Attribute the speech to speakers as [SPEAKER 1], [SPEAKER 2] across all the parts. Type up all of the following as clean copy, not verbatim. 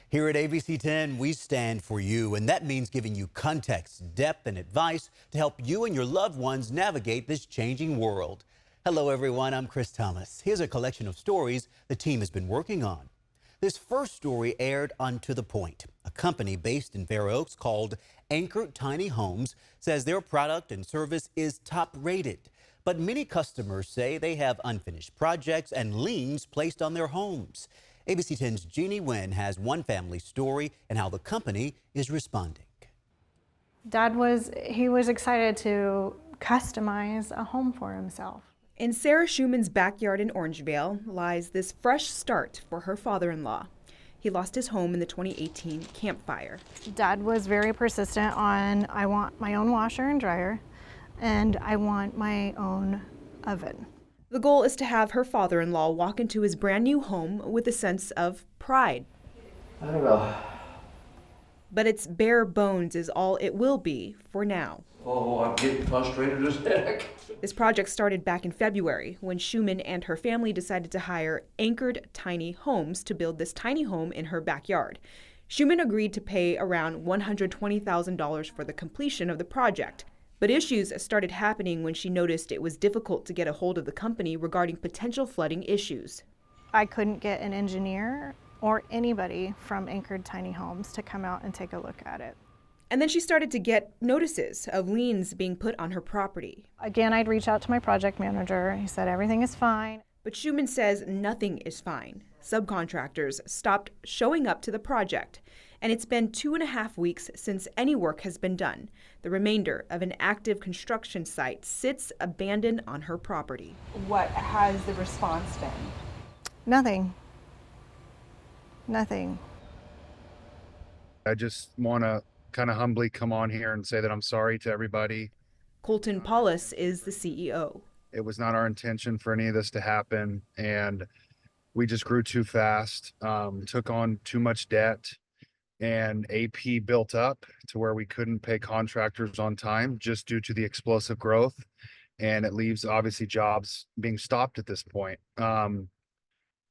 [SPEAKER 1] Here at ABC10, we stand for you, and that means giving you context, depth, and advice to help you and your loved ones navigate this changing world. Hello, everyone. I'm Chris Thomas. Here's a collection of stories the team has been working on. This first story aired on To The Point. A company based in Fair Oaks called Anchored Tiny Homes says their product and service is top rated. But many customers say they have unfinished projects and liens placed on their homes. ABC10's Jeannie Nguyen has one family story and how the company is responding.
[SPEAKER 2] Dad was excited to customize a home for himself.
[SPEAKER 3] In Sarah Schumann's backyard in Orangevale lies this fresh start for her father-in-law. He lost his home in the 2018 Camp Fire.
[SPEAKER 2] Dad was very persistent on, I want my own washer and dryer, and I want my own oven.
[SPEAKER 3] The goal is to have her father-in-law walk into his brand new home with a sense of pride.
[SPEAKER 4] I don't know.
[SPEAKER 3] But it's bare bones is all it will be for now.
[SPEAKER 4] Oh, I'm getting frustrated as heck.
[SPEAKER 3] This project started back in February when Schumann and her family decided to hire Anchored Tiny Homes to build this tiny home in her backyard. Schumann agreed to pay around $120,000 for the completion of the project. But issues started happening when she noticed it was difficult to get a hold of the company regarding potential flooding issues.
[SPEAKER 2] I couldn't get an engineer or anybody from Anchored Tiny Homes to come out and take a look at it.
[SPEAKER 3] And then she started to get notices of liens being put on her property.
[SPEAKER 2] Again, I'd reach out to my project manager. He said everything is fine.
[SPEAKER 3] But Schumann says nothing is fine. Subcontractors stopped showing up to the project. And it's been 2.5 weeks since any work has been done. The remainder of an active construction site sits abandoned on her property. What has the response been?
[SPEAKER 2] Nothing. Nothing.
[SPEAKER 5] I just want to kind of humbly come on here and say that I'm sorry to everybody.
[SPEAKER 3] Colton Paulus is the CEO.
[SPEAKER 5] It was not our intention for any of this to happen, and we just grew too fast, took on too much debt, and AP built up to where we couldn't pay contractors on time just due to the explosive growth. And it leaves obviously jobs being stopped at this point.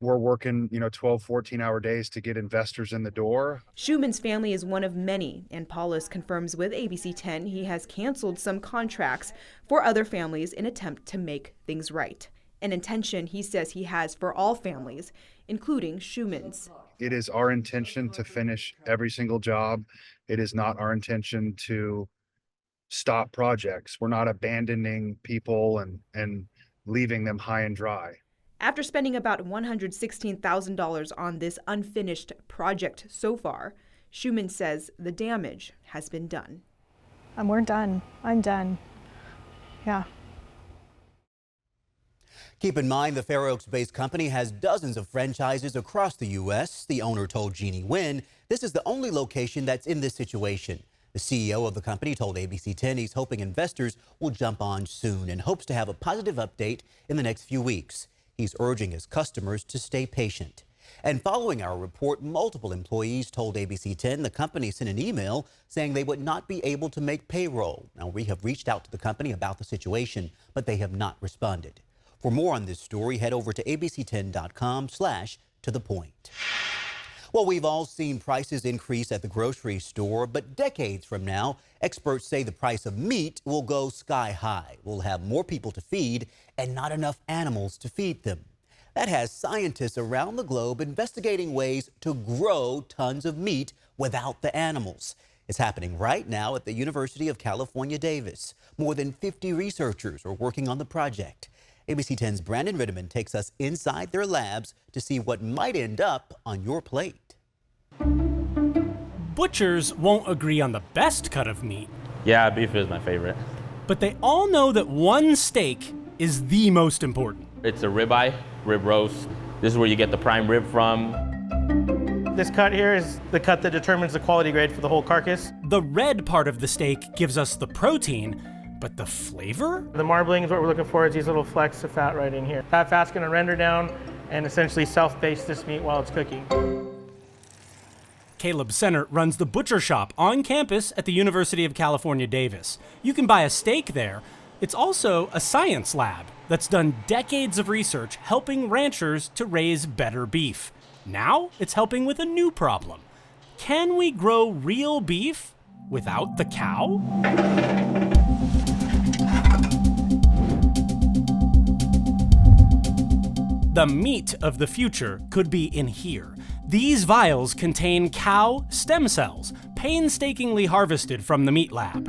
[SPEAKER 5] We're working, 12, 14-hour days to get investors in the door.
[SPEAKER 3] Schumann's family is one of many, and Paulus confirms with ABC10 he has canceled some contracts for other families in attempt to make things right. An intention he says he has for all families, including Schumann's.
[SPEAKER 5] It is our intention to finish every single job. It is not our intention to stop projects. We're not abandoning people and leaving them high and dry.
[SPEAKER 3] After spending about $116,000 on this unfinished project so far, Schumann says the damage has been done.
[SPEAKER 2] We're done. I'm done. Yeah.
[SPEAKER 1] Keep in mind, the Fair Oaks-based company has dozens of franchises across the U.S. The owner told Jeannie Nguyen this is the only location that's in this situation. The CEO of the company told ABC10 he's hoping investors will jump on soon and hopes to have a positive update in the next few weeks. He's urging his customers to stay patient. And following our report, multiple employees told ABC10 the company sent an email saying they would not be able to make payroll. Now, we have reached out to the company about the situation, but they have not responded. For more on this story, head over to abc10.com/tothepoint. Well, we've all seen prices increase at the grocery store, but decades from now, experts say the price of meat will go sky high. We'll have more people to feed and not enough animals to feed them. That has scientists around the globe investigating ways to grow tons of meat without the animals. It's happening right now at the University of California, Davis. More than 50 researchers are working on the project. ABC10's Brandon Ritterman takes us inside their labs to see what might end up on your plate.
[SPEAKER 6] Butchers won't agree on the best cut of meat.
[SPEAKER 7] Yeah, beef is my favorite.
[SPEAKER 6] But they all know that one steak is the most important.
[SPEAKER 7] It's a ribeye, rib roast. This is where you get the prime rib from.
[SPEAKER 8] This cut here is the cut that determines the quality grade for the whole carcass.
[SPEAKER 6] The red part of the steak gives us the protein, but the flavor?
[SPEAKER 8] The marbling is what we're looking for, is these little flecks of fat right in here. That fat's gonna render down and essentially self-baste this meat while it's cooking.
[SPEAKER 6] Caleb Sennert runs the butcher shop on campus at the University of California, Davis. You can buy a steak there. It's also a science lab that's done decades of research helping ranchers to raise better beef. Now it's helping with a new problem. Can we grow real beef without the cow? The meat of the future could be in here. These vials contain cow stem cells, painstakingly harvested from the meat lab.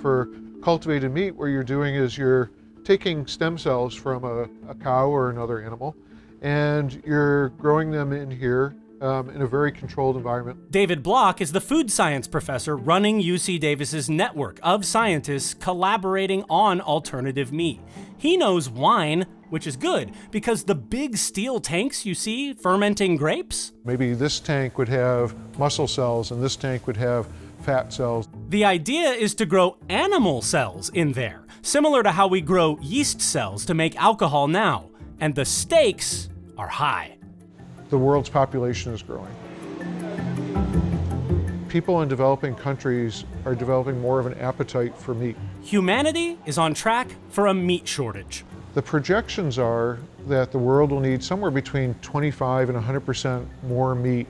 [SPEAKER 9] For cultivated meat, what you're doing is you're taking stem cells from a cow or another animal, and you're growing them in here in a very controlled environment.
[SPEAKER 6] David Block is the food science professor running UC Davis's network of scientists collaborating on alternative meat. He knows wine, which is good, because the big steel tanks you see fermenting grapes?
[SPEAKER 9] Maybe this tank would have muscle cells and this tank would have fat cells.
[SPEAKER 6] The idea is to grow animal cells in there, similar to how we grow yeast cells to make alcohol now. And the stakes are high.
[SPEAKER 9] The world's population is growing. People in developing countries are developing more of an appetite for meat.
[SPEAKER 6] Humanity is on track for a meat shortage.
[SPEAKER 9] The projections are that the world will need somewhere between 25 and 100% more meat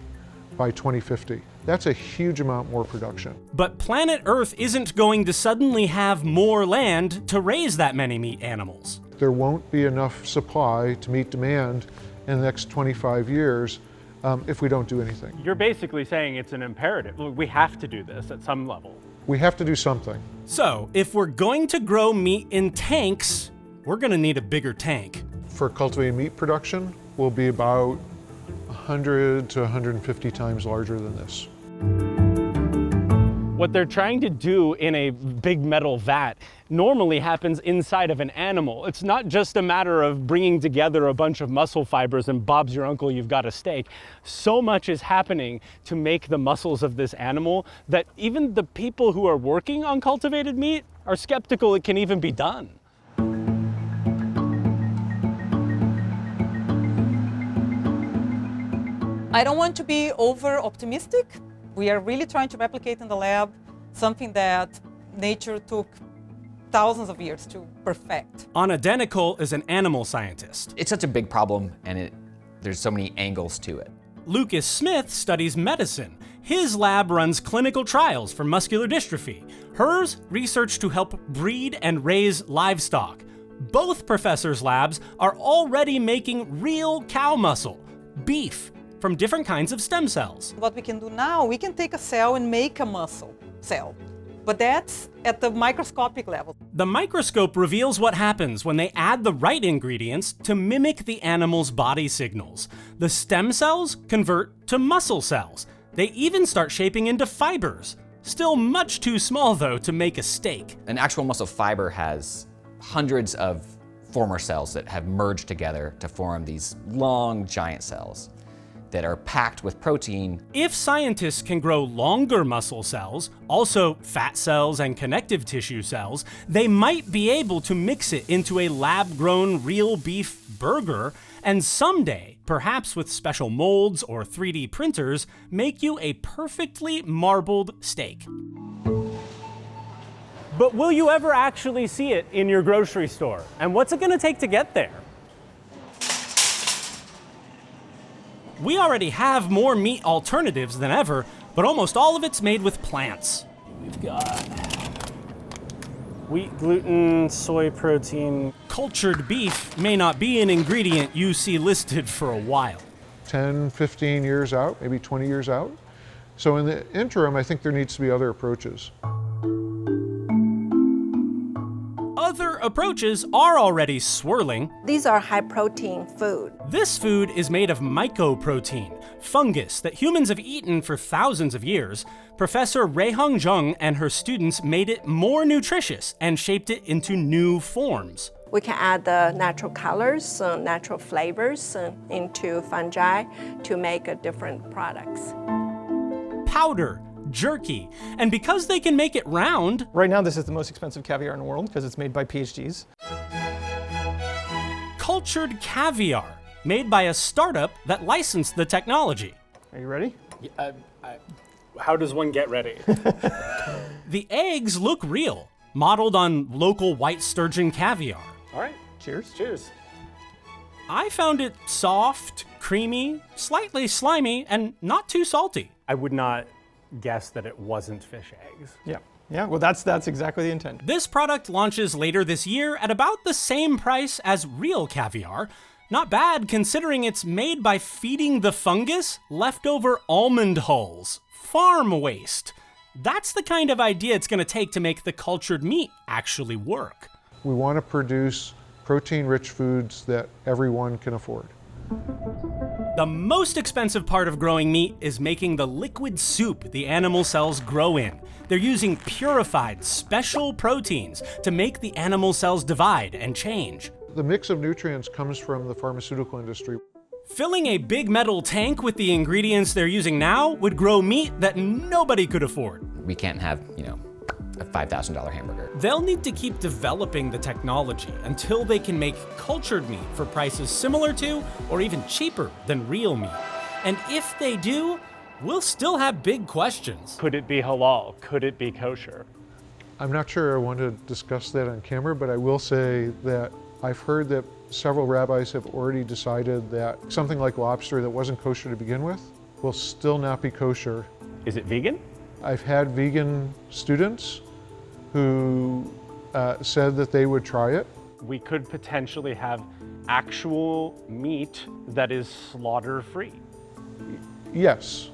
[SPEAKER 9] by 2050. That's a huge amount more production.
[SPEAKER 6] But planet Earth isn't going to suddenly have more land to raise that many meat animals.
[SPEAKER 9] There won't be enough supply to meet demand in the next 25 years if we don't do anything.
[SPEAKER 10] You're basically saying it's an imperative. We have to do this at some level.
[SPEAKER 9] We have to do something.
[SPEAKER 6] So, if we're going to grow meat in tanks, we're going to need a bigger tank.
[SPEAKER 9] For cultivated meat production, will be about 100 to 150 times larger than this.
[SPEAKER 10] What they're trying to do in a big metal vat normally happens inside of an animal. It's not just a matter of bringing together a bunch of muscle fibers and Bob's your uncle, you've got a steak. So much is happening to make the muscles of this animal that even the people who are working on cultivated meat are skeptical it can even be done.
[SPEAKER 11] I don't want to be over optimistic. We are really trying to replicate in the lab something that nature took thousands of years to perfect.
[SPEAKER 6] Anna Denikel is an animal scientist.
[SPEAKER 12] It's such a big problem and there's so many angles to it.
[SPEAKER 6] Lucas Smith studies medicine. His lab runs clinical trials for muscular dystrophy. Hers, research to help breed and raise livestock. Both professors' labs are already making real cow muscle, beef, from different kinds of stem cells.
[SPEAKER 11] What we can do now, we can take a cell and make a muscle cell, but that's at the microscopic level.
[SPEAKER 6] The microscope reveals what happens when they add the right ingredients to mimic the animal's body signals. The stem cells convert to muscle cells. They even start shaping into fibers. Still much too small, though, to make a steak.
[SPEAKER 12] An actual muscle fiber has hundreds of former cells that have merged together to form these long, giant cells that are packed with protein.
[SPEAKER 6] If scientists can grow longer muscle cells, also fat cells and connective tissue cells, they might be able to mix it into a lab-grown real beef burger, and someday, perhaps with special molds or 3D printers, make you a perfectly marbled steak.
[SPEAKER 10] But will you ever actually see it in your grocery store? And what's it gonna take to get there?
[SPEAKER 6] We already have more meat alternatives than ever, but almost all of it's made with plants.
[SPEAKER 10] We've got wheat, gluten, soy protein.
[SPEAKER 6] Cultured beef may not be an ingredient you see listed for a while.
[SPEAKER 9] 10, 15 years out, maybe 20 years out. So in the interim, I think there needs to be other approaches.
[SPEAKER 6] Other approaches are already swirling.
[SPEAKER 13] These are high-protein food.
[SPEAKER 6] This food is made of mycoprotein, fungus that humans have eaten for thousands of years. Professor Ruihong Zheng and her students made it more nutritious and shaped it into new forms.
[SPEAKER 13] We can add the natural colors, natural flavors into fungi to make different products.
[SPEAKER 6] Powder, jerky, and because they can make it round.
[SPEAKER 8] Right now, this is the most expensive caviar in the world because it's made by PhDs.
[SPEAKER 6] Cultured caviar, made by a startup that licensed the technology.
[SPEAKER 8] Are you ready?
[SPEAKER 10] How does one get ready?
[SPEAKER 6] The eggs look real, modeled on local white sturgeon caviar.
[SPEAKER 10] All right,
[SPEAKER 8] Cheers.
[SPEAKER 10] cheers.
[SPEAKER 6] I found it soft, creamy, slightly slimy, and not too salty.
[SPEAKER 10] I would not guess that it wasn't fish eggs.
[SPEAKER 14] Yeah, well that's exactly the intent.
[SPEAKER 6] This product launches later this year at about the same price as real caviar. Not bad considering it's made by feeding the fungus leftover almond hulls. Farm waste. That's the kind of idea it's going to take to make the cultured meat actually work.
[SPEAKER 9] We want to produce protein-rich foods that everyone can afford.
[SPEAKER 6] The most expensive part of growing meat is making the liquid soup the animal cells grow in. They're using purified, special proteins to make the animal cells divide and change.
[SPEAKER 9] The mix of nutrients comes from the pharmaceutical industry.
[SPEAKER 6] Filling a big metal tank with the ingredients they're using now would grow meat that nobody could afford.
[SPEAKER 12] We can't have, a $5,000 hamburger.
[SPEAKER 6] They'll need to keep developing the technology until they can make cultured meat for prices similar to or even cheaper than real meat. And if they do, we'll still have big questions.
[SPEAKER 10] Could it be halal? Could it be kosher?
[SPEAKER 9] I'm not sure I want to discuss that on camera, but I will say that I've heard that several rabbis have already decided that something like lobster that wasn't kosher to begin with will still not be kosher.
[SPEAKER 10] Is it vegan?
[SPEAKER 9] I've had vegan students who said that they would try it.
[SPEAKER 10] We could potentially have actual meat that is slaughter-free.
[SPEAKER 9] Yes,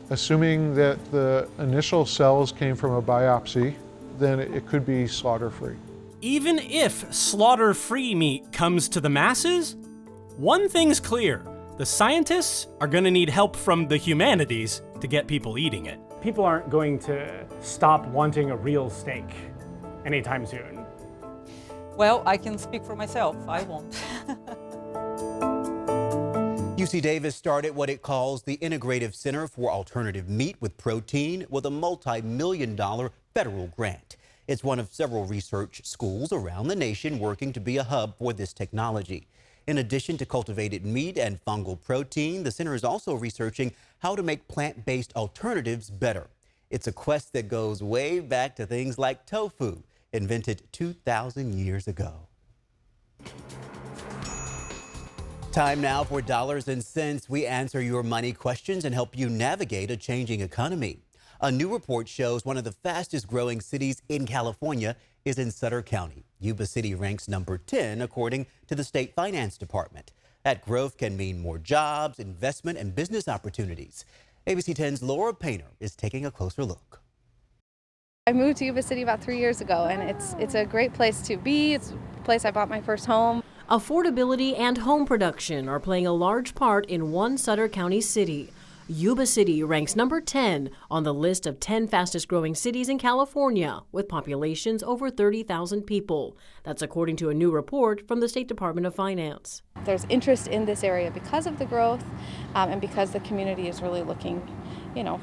[SPEAKER 9] assuming that the initial cells came from a biopsy, then it could be slaughter-free.
[SPEAKER 6] Even if slaughter-free meat comes to the masses, one thing's clear. The scientists are going to need help from the humanities to get people eating it.
[SPEAKER 10] People aren't going to stop wanting a real steak anytime soon.
[SPEAKER 11] Well, I can speak for myself. I won't.
[SPEAKER 1] UC Davis started what it calls the Integrative Center for Alternative Meat with Protein with a multi-million-dollar federal grant. It's one of several research schools around the nation working to be a hub for this technology. In addition to cultivated meat and fungal protein, the center is also researching how to make plant-based alternatives better. It's a quest that goes way back to things like tofu, invented 2,000 years ago. Time now for Dollars and Cents. We answer your money questions and help you navigate a changing economy. A new report shows one of the fastest growing cities in California is in Sutter County. Yuba City ranks number 10 according to the state finance department. That growth can mean more jobs, investment, and business opportunities. ABC 10's Laura Painter is taking a closer look.
[SPEAKER 15] I moved to Yuba City about 3 years ago, and it's a great place to be. It's the place I bought my first home.
[SPEAKER 16] Affordability and home production are playing a large part in one Sutter County city. Yuba City ranks number 10 on the list of 10 fastest growing cities in California, with populations over 30,000 people. That's according to a new report from the State Department of Finance.
[SPEAKER 15] There's interest in this area because of the growth and because the community is really looking,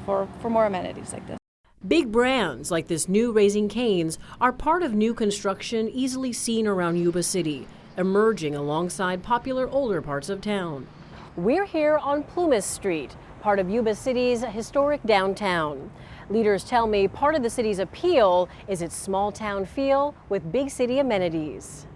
[SPEAKER 15] for more amenities like this.
[SPEAKER 16] Big brands like this new Raising Cane's are part of new construction easily seen around Yuba City, emerging alongside popular older parts of town. We're here on Plumas Street, part of Yuba City's historic downtown. Leaders tell me part of the city's appeal is its small town feel with big city amenities.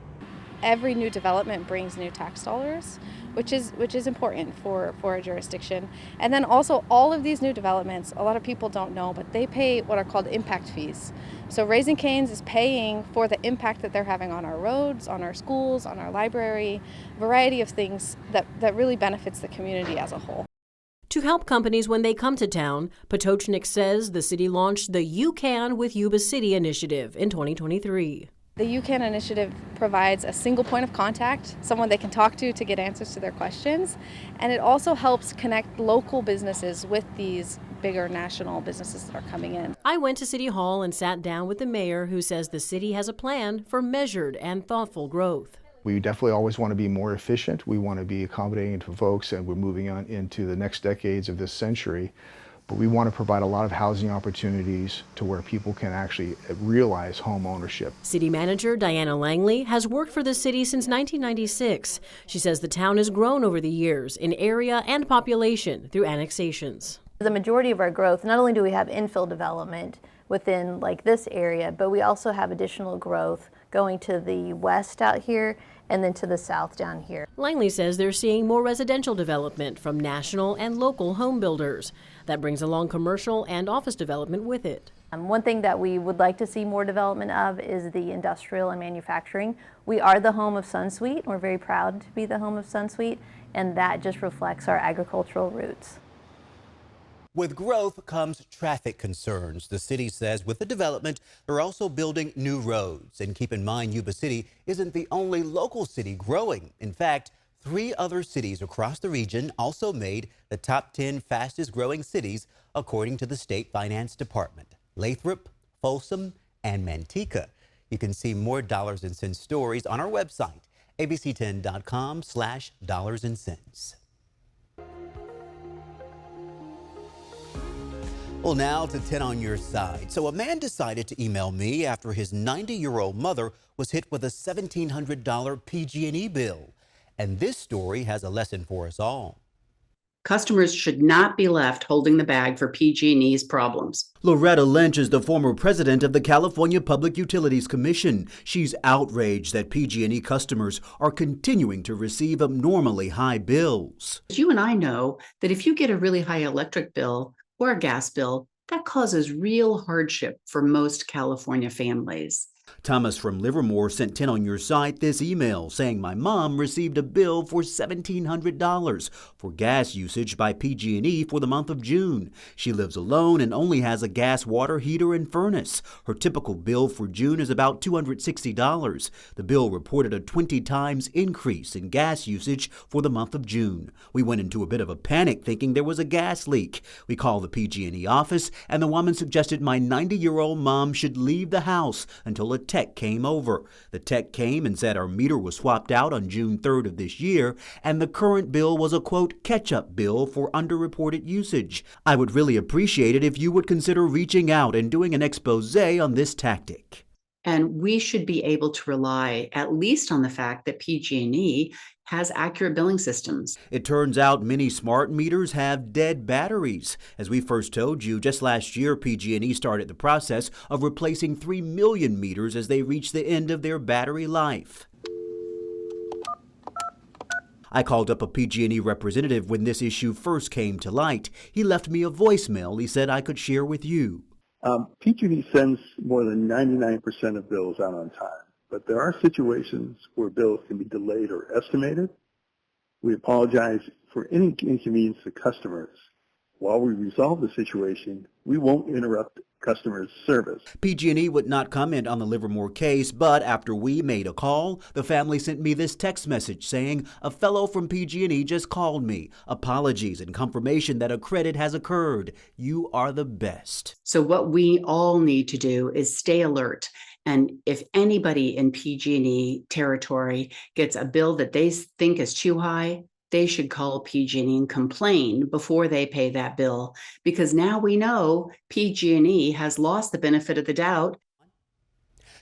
[SPEAKER 15] Every new development brings new tax dollars, which is important for a jurisdiction. And then also all of these new developments, a lot of people don't know, but they pay what are called impact fees. So Raising Cane's is paying for the impact that they're having on our roads, on our schools, on our library, a variety of things that really benefits the community as a whole.
[SPEAKER 16] To help companies when they come to town, Potochnik says the city launched the You Can with Yuba City initiative in 2023.
[SPEAKER 15] The You Can initiative provides a single point of contact, someone they can talk to get answers to their questions, and it also helps connect local businesses with these bigger national businesses that are coming in.
[SPEAKER 16] I went to City Hall and sat down with the mayor, who says the city has a plan for measured and thoughtful growth.
[SPEAKER 17] We definitely always want to be more efficient. We want to be accommodating to folks, and we're moving on into the next decades of this century. But we want to provide a lot of housing opportunities to where people can actually realize home ownership.
[SPEAKER 16] City manager Diana Langley has worked for the city since 1996. She says the town has grown over the years in area and population through annexations.
[SPEAKER 18] The majority of our growth, not only do we have infill development within this area, but we also have additional growth going to the west out here and then to the south down here.
[SPEAKER 16] Langley says they're seeing more residential development from national and local home builders. That brings along commercial and office development with it.
[SPEAKER 18] One thing that we would like to see more development of is the industrial and manufacturing. We are the home of SunSuite. We're very proud to be the home of SunSuite, and that just reflects our agricultural roots.
[SPEAKER 1] With growth comes traffic concerns. The city says with the development, they're also building new roads. And keep in mind, Yuba City isn't the only local city growing. In fact, 3 other cities across the region also made the top 10 fastest growing cities, according to the State Finance Department. Lathrop, Folsom, and Manteca. You can see more dollars and cents stories on our website, abc10.com/dollars and cents. Well, now to 10 on your side. So a man decided to email me after his 90-year-old mother was hit with a $1,700 PG&E bill. And this story has a lesson for us all.
[SPEAKER 19] Customers should not be left holding the bag for PG&E's problems.
[SPEAKER 1] Loretta Lynch is the former president of the California Public Utilities Commission. She's outraged that PG&E customers are continuing to receive abnormally high bills.
[SPEAKER 19] You and I know that if you get a really high electric bill or a gas bill, that causes real hardship for most California families.
[SPEAKER 1] Thomas from Livermore sent 10 on your site this email saying my mom received a bill for $1,700 for gas usage by PG&E for the month of June. She lives alone and only has a gas water heater and furnace. Her typical bill for June is about $260. The bill reported a 20 times increase in gas usage for the month of June. We went into a bit of a panic thinking there was a gas leak. We called the PG&E office and the woman suggested my 90-year-old mom should leave the house until a tech came over. The tech came and said our meter was swapped out on June 3rd of this year, and the current bill was a, quote, catch-up bill for underreported usage. I would really appreciate it if you would consider reaching out and doing an expose on this tactic.
[SPEAKER 19] And we should be able to rely at least on the fact that PG&E has accurate billing systems.
[SPEAKER 1] It turns out many smart meters have dead batteries. As we first told you, just last year, PG&E started the process of replacing 3 million meters as they reach the end of their battery life. I called up a PG&E representative when this issue first came to light. He left me a voicemail he said I could share with you.
[SPEAKER 20] PG&E sends more than 99% of bills out on time. But there are situations where bills can be delayed or estimated. We apologize for any inconvenience to customers. While we resolve the situation, we won't interrupt customers' service.
[SPEAKER 1] PG&E would not comment on the Livermore case, but after we made a call, the family sent me this text message saying a fellow from PG&E just called me. Apologies and confirmation that a credit has occurred. You are the best.
[SPEAKER 19] So what we all need to do is stay alert. And if anybody in PG&E territory gets a bill that they think is too high, they should call PG&E and complain before they pay that bill, because now we know PG&E has lost the benefit of the doubt.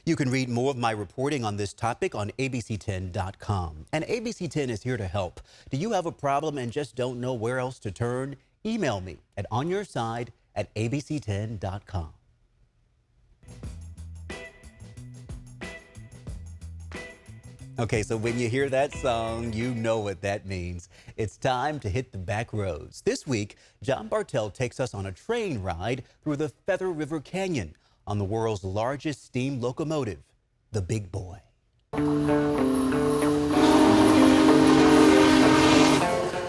[SPEAKER 1] You can read more of my reporting on this topic on abc10.com. And ABC10 is here to help. Do you have a problem and just don't know where else to turn? Email me at onyourside@abc10.com. Okay, so when you hear that song, you know what that means. It's time to hit the back roads. This week, John Bartell takes us on a train ride through the Feather River Canyon on the world's largest steam locomotive, the Big Boy.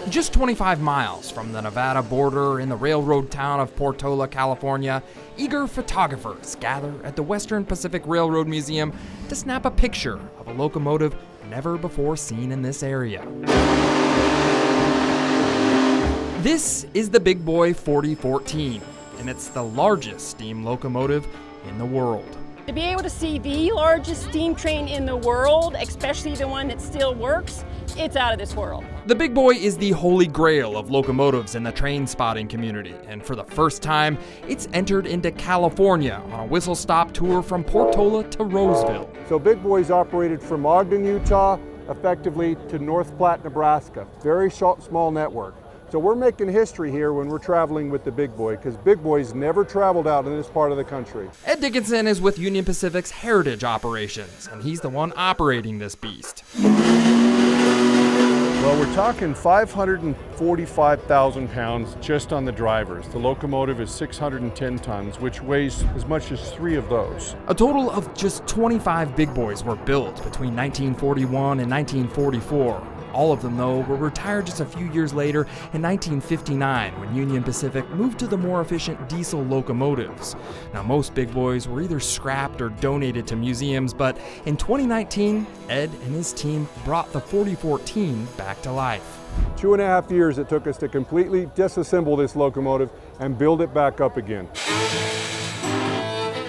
[SPEAKER 21] Just 25 miles from the Nevada border in the railroad town of Portola, California, eager photographers gather at the Western Pacific Railroad Museum to snap a picture of a locomotive never before seen in this area. This is the Big Boy 4014, and it's the largest steam locomotive in the world.
[SPEAKER 22] To be able to see the largest steam train in the world, especially the one that still works, it's out of this world.
[SPEAKER 21] The Big Boy is the holy grail of locomotives in the train spotting community, and for the first time, it's entered into California on a whistle-stop tour from Portola to Roseville.
[SPEAKER 23] So Big Boy's operated from Ogden, Utah, effectively to North Platte, Nebraska. Very short, small network. So we're making history here when we're traveling with the big boy, because big boys never traveled out in this part of the country.
[SPEAKER 21] Ed Dickinson is with Union Pacific's Heritage Operations, and he's the one operating this beast.
[SPEAKER 23] Well, we're talking 545,000 pounds just on the drivers. The locomotive is 610 tons, which weighs as much as 3 of those.
[SPEAKER 21] A total of just 25 big boys were built between 1941 and 1944. All of them, though, were retired just a few years later in 1959 when Union Pacific moved to the more efficient diesel locomotives. Now, most big boys were either scrapped or donated to museums, but in 2019, Ed and his team brought the 4014 back to life.
[SPEAKER 23] 2.5 years it took us to completely disassemble this locomotive and build it back up again.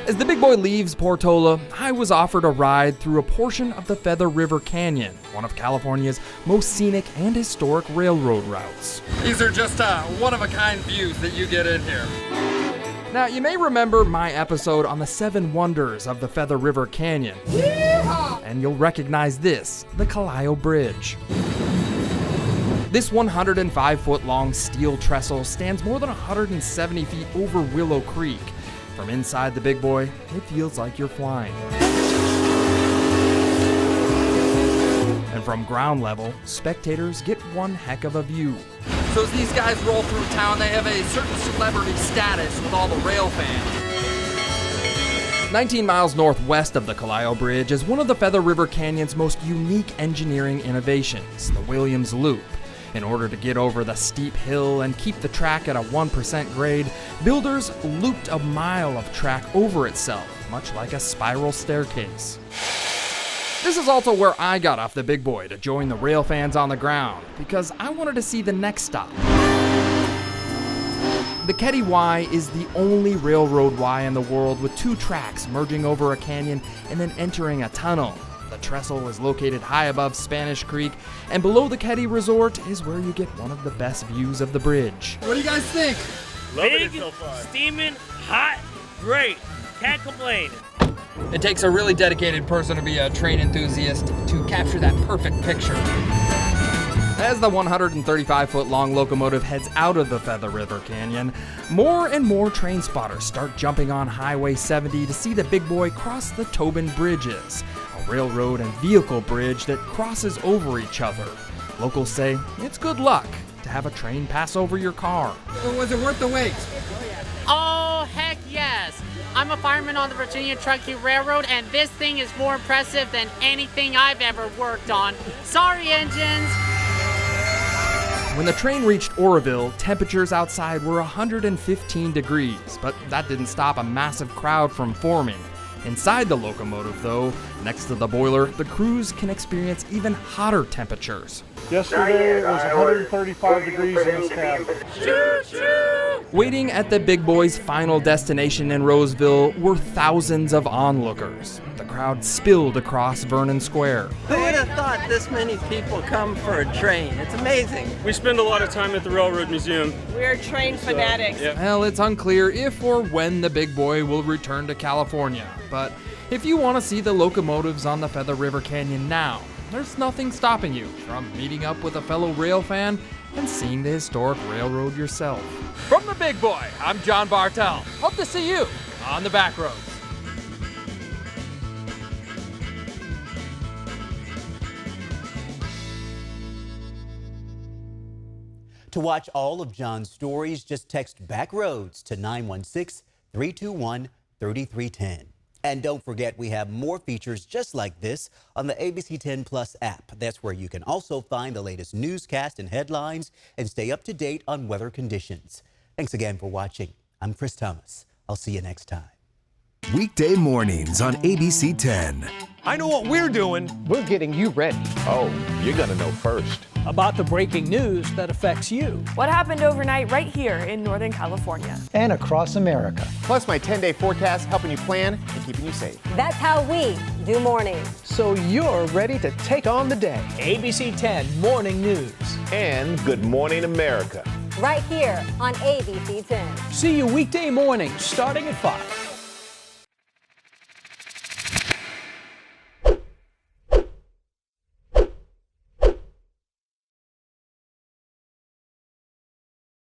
[SPEAKER 21] As the big boy leaves Portola, I was offered a ride through a portion of the Feather River Canyon, one of California's most scenic and historic railroad routes. These are just one-of-a-kind views that you get in here. Now, you may remember my episode on the 7 wonders of the Feather River Canyon. Yeehaw! And you'll recognize this, the Callao Bridge. This 105-foot-long steel trestle stands more than 170 feet over Willow Creek. From inside the big boy, it feels like you're flying. And from ground level, spectators get one heck of a view. So as these guys roll through town, they have a certain celebrity status with all the rail fans. 19 miles northwest of the Callao Bridge is one of the Feather River Canyon's most unique engineering innovations, the Williams Loop. In order to get over the steep hill and keep the track at a 1% grade, builders looped a mile of track over itself, much like a spiral staircase. This is also where I got off the big boy to join the rail fans on the ground, because I wanted to see the next stop. The Ketty Y is the only railroad Y in the world with 2 tracks merging over a canyon and then entering a tunnel. The trestle is located high above Spanish Creek, and below the Ketty Resort is where you get one of the best views of the bridge. What do you guys think?
[SPEAKER 3] Big, steaming, hot, great. Can't complain.
[SPEAKER 21] It takes a really dedicated person to be a train enthusiast to capture that perfect picture. As the 135-foot-long locomotive heads out of the Feather River Canyon, more and more train spotters start jumping on Highway 70 to see the big boy cross the Tobin Bridges, a railroad and vehicle bridge that crosses over each other. Locals say it's good luck to have a train pass over your car. Was it worth the wait?
[SPEAKER 4] Oh, heck yes. I'm a fireman on the Virginia Truckee Railroad, and this thing is more impressive than anything I've ever worked on. Sorry, engines.
[SPEAKER 21] When the train reached Orangevale, temperatures outside were 115 degrees, but that didn't stop a massive crowd from forming. Inside the locomotive, though, next to the boiler, the crews can experience even hotter temperatures.
[SPEAKER 23] Yesterday it was 135 degrees in this cab.
[SPEAKER 21] Waiting at the big boy's final destination in Roseville were thousands of onlookers. The crowd spilled across Vernon Square.
[SPEAKER 5] Who would have thought this many people come for a train? It's amazing.
[SPEAKER 24] We spend a lot of time at the Railroad Museum.
[SPEAKER 5] We're train fanatics.
[SPEAKER 21] Well, it's unclear if or when the big boy will return to California, but if you want to see the locomotives on the Feather River Canyon now, there's nothing stopping you from meeting up with a fellow rail fan and seeing the historic railroad yourself. From the big boy, I'm John Bartel. Hope to see you on the Backroads.
[SPEAKER 1] To watch all of John's stories, just text Backroads to 916-321-3310. And don't forget, we have more features just like this on the ABC10 Plus app. That's where you can also find the latest newscast and headlines and stay up to date on weather conditions. Thanks again for watching. I'm Chris Thomas. I'll see you next time.
[SPEAKER 25] Weekday mornings on ABC10.
[SPEAKER 26] I know what we're doing. We're getting you ready.
[SPEAKER 27] Oh, you're going to know first.
[SPEAKER 26] About the breaking news that affects you.
[SPEAKER 28] What happened overnight right here in Northern California.
[SPEAKER 29] And across America.
[SPEAKER 27] Plus my 10-day forecast helping you plan and keeping you safe.
[SPEAKER 30] That's how we do mornings.
[SPEAKER 29] So you're ready to take on the day.
[SPEAKER 26] ABC 10 Morning News.
[SPEAKER 27] And Good Morning America.
[SPEAKER 30] Right here on ABC 10.
[SPEAKER 26] See you weekday mornings starting at 5.